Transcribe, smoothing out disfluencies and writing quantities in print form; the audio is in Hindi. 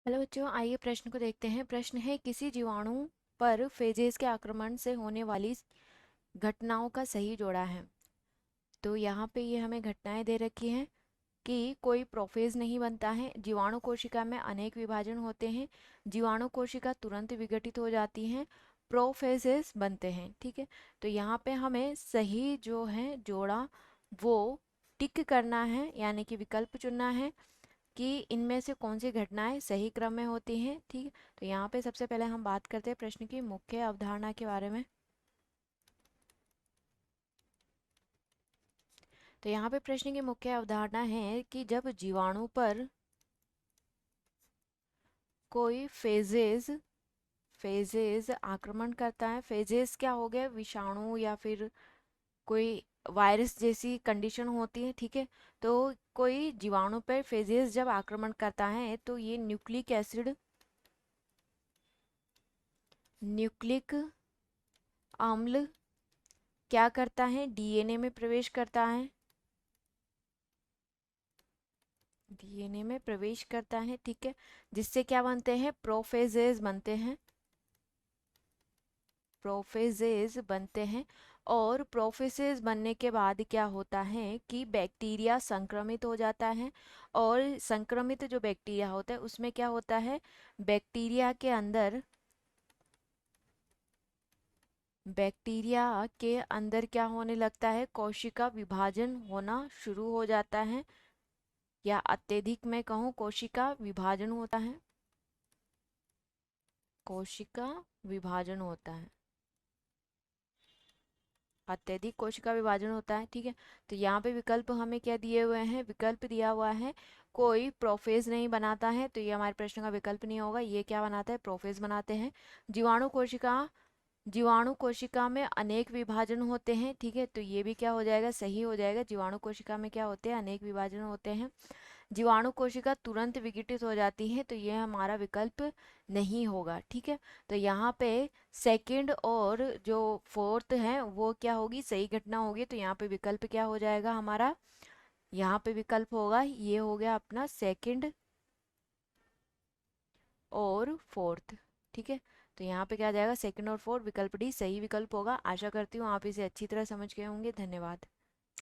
हेलो बच्चों, आइए प्रश्न को देखते हैं। प्रश्न है, किसी जीवाणु पर फेजेस के आक्रमण से होने वाली घटनाओं का सही जोड़ा है। तो यहाँ पे ये हमें घटनाएं दे रखी हैं कि कोई प्रोफेज नहीं बनता है, जीवाणु कोशिका में अनेक विभाजन होते हैं, जीवाणु कोशिका तुरंत विघटित हो जाती हैं, प्रोफेजेस बनते हैं। ठीक है, तो यहाँ पे हमें सही जो है जोड़ा वो टिक करना है, यानी कि विकल्प चुनना है कि इनमें से कौन सी घटनाएं सही क्रम में होती हैं। ठीक है, तो यहाँ पे सबसे पहले हम बात करते हैं प्रश्न की मुख्य अवधारणा के बारे में। तो यहाँ पे प्रश्न की मुख्य अवधारणा है कि जब जीवाणु पर कोई फेजेस फेजेस आक्रमण करता है। फेजेस क्या हो गया, विषाणु या फिर कोई वायरस जैसी कंडीशन होती है। ठीक है, तो कोई जीवाणु पर फेजेस जब आक्रमण करता है तो ये न्यूक्लिक अम्ल क्या करता है, डीएनए में प्रवेश करता है। डीएनए में प्रवेश करता है, ठीक है, जिससे क्या बनते हैं, प्रोफेजेज बनते हैं। प्रोफेजेज बनते हैं और प्रोफेजेज बनने के बाद क्या होता है कि बैक्टीरिया संक्रमित हो जाता है। और संक्रमित जो बैक्टीरिया होता है उसमें क्या होता है, बैक्टीरिया के अंदर क्या होने लगता है, कोशिका विभाजन होना शुरू हो जाता है, या अत्यधिक मैं कहूँ कोशिका विभाजन होता है। कोशिका विभाजन होता है, अत्यधिक कोशिका विभाजन होता है। ठीक है, तो यहाँ पे विकल्प हमें क्या दिए हुए हैं, विकल्प दिया हुआ है कोई प्रोफेज नहीं बनाता है, तो ये हमारे प्रश्न का विकल्प नहीं होगा। ये क्या बनाता है, प्रोफेज बनाते हैं। जीवाणु कोशिका में अनेक विभाजन होते हैं। ठीक है, तो ये भी क्या हो जाएगा, सही हो जाएगा। जीवाणु कोशिका में क्या होते हैं, अनेक विभाजन होते हैं। जीवाणु कोशिका तुरंत विघटित हो जाती है, तो यह हमारा विकल्प नहीं होगा। ठीक है, तो यहाँ पे सेकंड और जो फोर्थ है वो क्या होगी, सही घटना होगी। तो यहाँ पे विकल्प क्या हो जाएगा हमारा, यहाँ पे विकल्प होगा, ये हो गया अपना सेकंड और फोर्थ। ठीक है, तो यहाँ पे क्या आ जाएगा, सेकंड और फोर्थ, विकल्प डी सही विकल्प होगा। आशा करती हूँ आप इसे अच्छी तरह समझ गए होंगे। धन्यवाद।